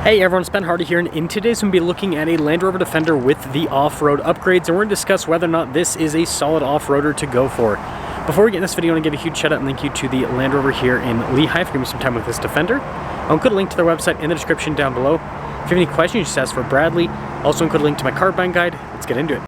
Hey everyone, it's Ben Hardy here, and in today's we'll be looking at a Land Rover Defender with the off-road upgrades, and we're going to discuss whether or not this is a solid off-roader to go for. Before we get in this video, I want to give a huge shout out and thank you to the Land Rover here in Lehigh for giving me some time with this Defender. I'll include a link to their website in the description down below. If you have any questions, just ask for Bradley. Also include a link to my car buying guide. Let's get into it.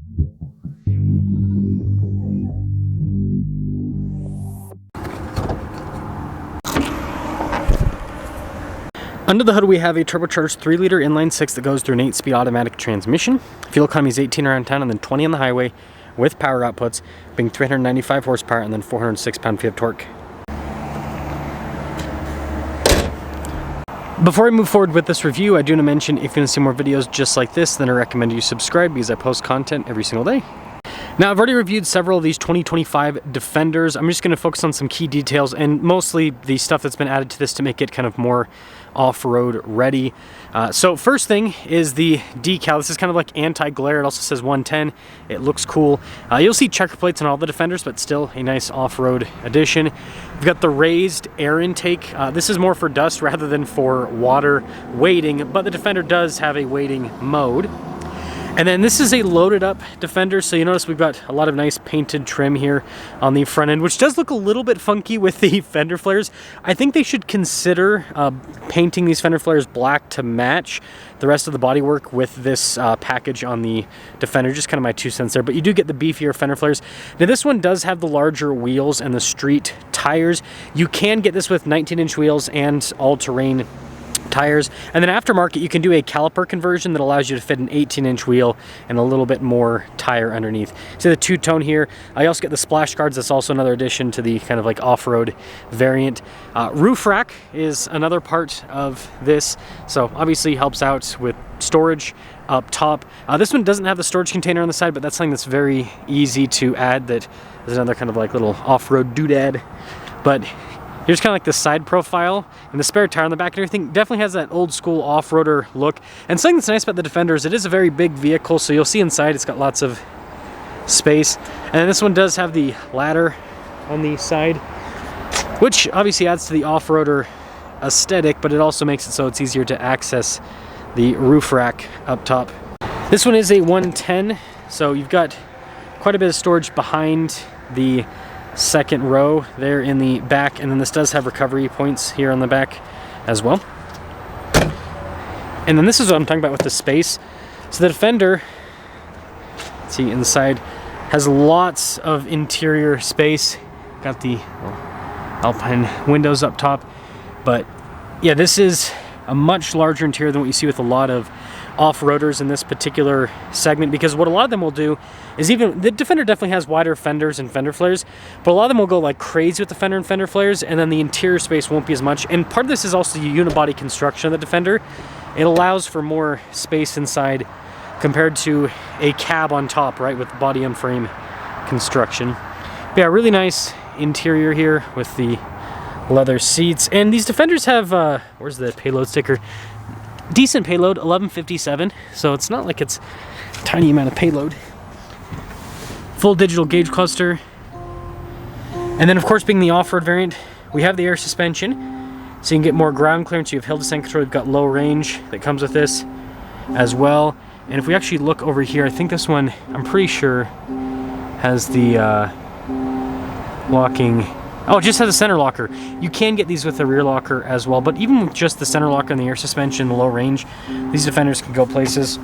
Under the hood, we have a turbocharged 3-liter inline-6 that goes through an 8-speed automatic transmission. Fuel economy is 18 around town and then 20 on the highway, with power outputs being 395 horsepower and then 406 pound-feet of torque. Before I move forward with this review, I do want to mention if you want to see more videos just like this, then I recommend you subscribe because I post content every single day. Now, I've already reviewed several of these 2025 Defenders. I'm just going to focus on some key details and mostly the stuff that's been added to this to make it kind of more off-road ready. So first thing is the decal. This is kind of like anti-glare. It also says 110. It looks cool. You'll see checker plates on all the Defenders, but still a nice off-road addition. We've got the raised air intake. This is more for dust rather than for water weighting, but the Defender does have a weighting mode. And then this is a loaded up Defender, so you notice we've got a lot of nice painted trim here on the front end, which does look a little bit funky with the fender flares. I think they should consider painting these fender flares black to match the rest of the bodywork with this package on the Defender. Just kind of my 2 cents there, but you do get the beefier fender flares. Now this one does have the larger wheels and the street tires. You can get this with 19-inch wheels and all-terrain tires, and then aftermarket you can do a caliper conversion that allows you to fit an 18-inch wheel and a little bit more tire underneath. So the two-tone here. I also get the splash guards. That's also another addition to the kind of like off-road variant. Roof rack is another part of this, so obviously helps out with storage up top. This one doesn't have the storage container on the side, but that's something that's very easy to add. That is another kind of like little off-road doodad. But here's kind of like the side profile, and the spare tire on the back and everything definitely has that old school off-roader look. And something that's nice about the Defender is it is a very big vehicle, so you'll see inside it's got lots of space. And then this one does have the ladder on the side, which obviously adds to the off-roader aesthetic, but it also makes it so it's easier to access the roof rack up top. This one is a 110, so you've got quite a bit of storage behind the second row there in the back, and then this does have recovery points here on the back as well. And then this is what I'm talking about with the space. So the Defender, let's see, inside has lots of interior space. Got the Alpine windows up top, but yeah, this is a much larger interior than what you see with a lot of off-roaders in this particular segment, because what a lot of them will do is, even the Defender definitely has wider fenders and fender flares, but a lot of them will go like crazy with the fender and fender flares, and then the interior space won't be as much. And part of this is also the unibody construction of the Defender. It allows for more space inside compared to a cab on top, right, with body on frame construction. But yeah, really nice interior here with the leather seats. And these Defenders have where's the payload sticker? Decent payload, 1157, so it's not like it's a tiny amount of payload. Full digital gauge cluster. And then of course, being the off-road variant, we have the air suspension, so you can get more ground clearance. You have hill descent control. You've got low range that comes with this as well. And if we actually look over here, I think this one, I'm pretty sure, has the locking. Oh, it just has a center locker. You can get these with a rear locker as well, but even with just the center locker and the air suspension, the low range, these Defenders can go places.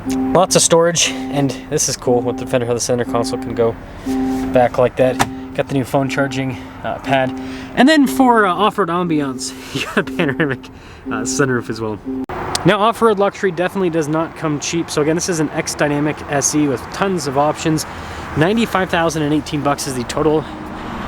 Lots of storage, and this is cool with the Defender, how the center console can go back like that. Got the new phone charging pad. And then for off-road ambiance, you got a panoramic sunroof as well. Now, off-road luxury definitely does not come cheap. So again, this is an X-Dynamic SE with tons of options. $95,018 is the total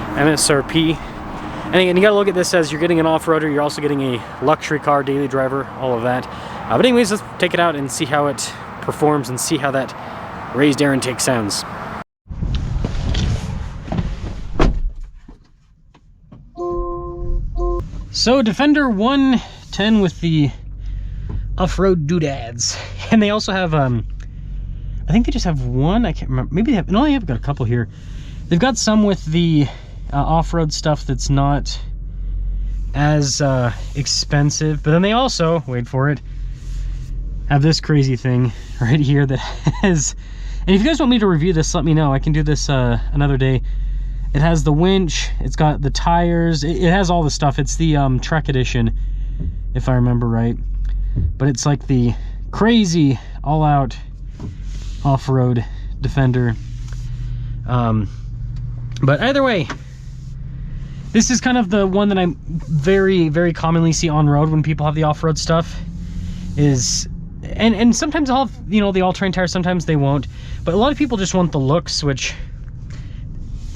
MSRP. And again, you gotta look at this as you're getting an off-roader, you're also getting a luxury car, daily driver, all of that. But anyways, let's take it out and see how it performs and see how that raised air intake sounds. So Defender 110 with the off-road doodads. And they also have, I think they just have one, I can't remember, maybe they have, no, they have got a couple here. They've got some with the off-road stuff that's not as expensive, but then they also, wait for it, have this crazy thing right here that has, and if you guys want me to review this, let me know. I can do this another day. It has the winch, it's got the tires, it has all the stuff. It's the Trek edition, if I remember right. But it's like the crazy all-out off-road Defender. But either way, this is kind of the one that I very, very commonly see on road when people have the off-road stuff. And sometimes I'll have, you know, the all-terrain tires, sometimes they won't. But a lot of people just want the looks, which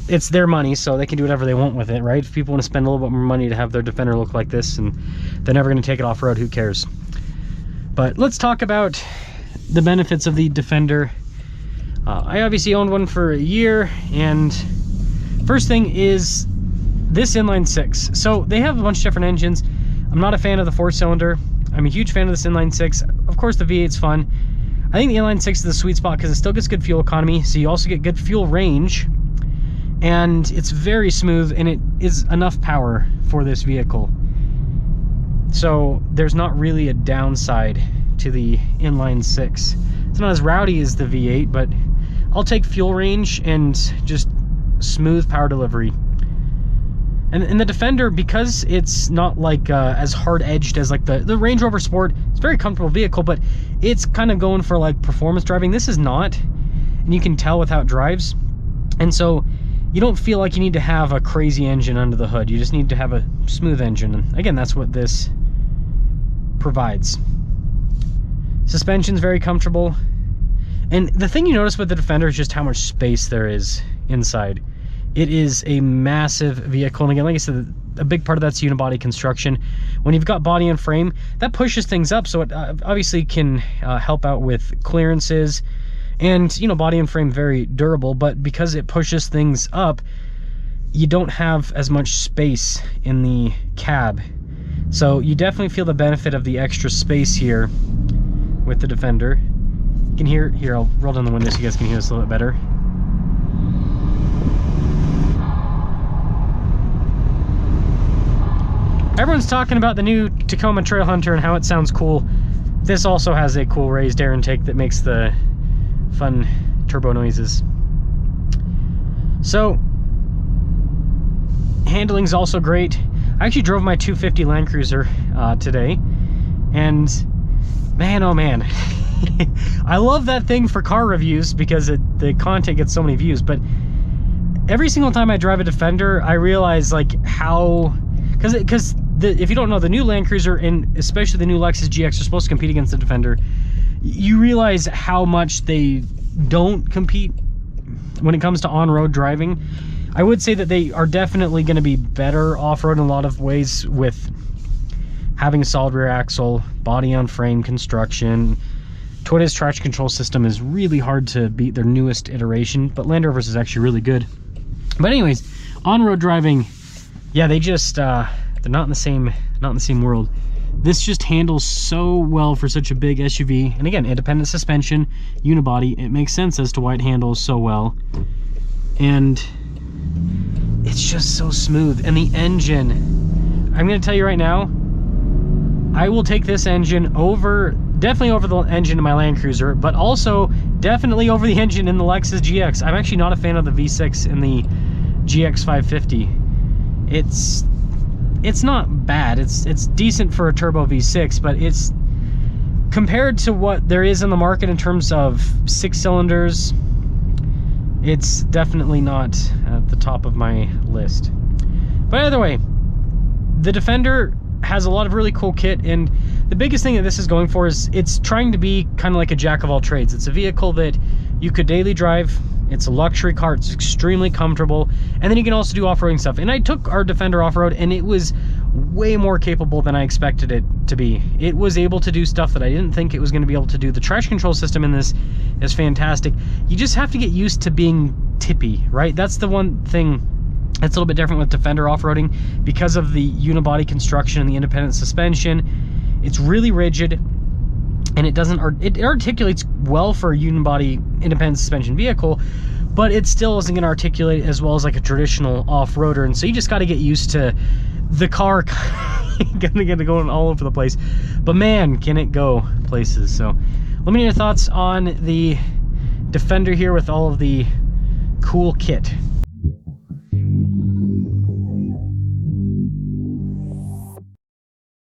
it's their money, so they can do whatever they want with it, right? If people want to spend a little bit more money to have their Defender look like this and they're never going to take it off-road, who cares? But let's talk about the benefits of the Defender. I obviously owned one for a year, and first thing is this inline six. So they have a bunch of different engines. I'm not a fan of the 4-cylinder. I'm a huge fan of this inline six. Of course, the V8's fun. I think the inline six is the sweet spot because it still gets good fuel economy, so you also get good fuel range, and it's very smooth, and it is enough power for this vehicle. So there's not really a downside to the inline six. It's not as rowdy as the V8, but I'll take fuel range and just smooth power delivery. And the Defender, because it's not like as hard-edged as like the Range Rover Sport, it's a very comfortable vehicle, but it's kind of going for like performance driving. This is not, and you can tell with how it drives. And so you don't feel like you need to have a crazy engine under the hood. You just need to have a smooth engine. And again, that's what this provides. Suspension's very comfortable. And the thing you notice with the Defender is just how much space there is inside. It is a massive vehicle, and again, like I said, a big part of that's unibody construction. When you've got body and frame, that pushes things up, so it obviously can help out with clearances. And, you know, body and frame very durable, but because it pushes things up, you don't have as much space in the cab. So you definitely feel the benefit of the extra space here with the Defender. You can hear, here, I'll roll down the window so you guys can hear this a little bit better. Everyone's talking about the new Tacoma Trailhunter and how it sounds cool. This also has a cool raised air intake that makes the fun turbo noises. So, handling's also great. I actually drove my 250 Land Cruiser today, and man, oh man. I love that thing for car reviews because the content gets so many views, but every single time I drive a Defender, I realize like how, because if you don't know, the new Land Cruiser and especially the new Lexus GX are supposed to compete against the Defender. You realize how much they don't compete when it comes to on-road driving. I would say that they are definitely going to be better off-road in a lot of ways with having a solid rear axle, body on frame construction. Toyota's traction control system is really hard to beat their newest iteration, but Land Rover's is actually really good. But anyways, on-road driving, yeah, they just they're not in the same world. This just handles so well for such a big SUV, and again, independent suspension, unibody. It makes sense as to why it handles so well, and it's just so smooth. And the engine, I'm going to tell you right now, I will take this engine over, definitely over the engine in my Land Cruiser, but also definitely over the engine in the Lexus GX. I'm actually not a fan of the V6 in the GX 550. It's not bad. It's decent for a turbo V6, but it's compared to what there is in the market in terms of 6 cylinders, it's definitely not at the top of my list. But either way, the Defender has a lot of really cool kit, and the biggest thing that this is going for is it's trying to be kind of like a jack of all trades. It's a vehicle that you could daily drive. It's a luxury car. It's extremely comfortable, and then you can also do off-roading stuff. And I took our Defender off-road, and it was way more capable than I expected it to be. It was able to do stuff that I didn't think it was going to be able to do. The traction control system in this is fantastic. You just have to get used to being tippy, right? That's the one thing that's a little bit different with Defender off-roading because of the unibody construction and the independent suspension. It's really rigid, and it articulates well for a unibody independent suspension vehicle, but it still isn't going to articulate as well as like a traditional off-roader. And so you just got to get used to the car gonna get going all over the place, but man, can it go places. So let me know your thoughts on the Defender here with all of the cool kit.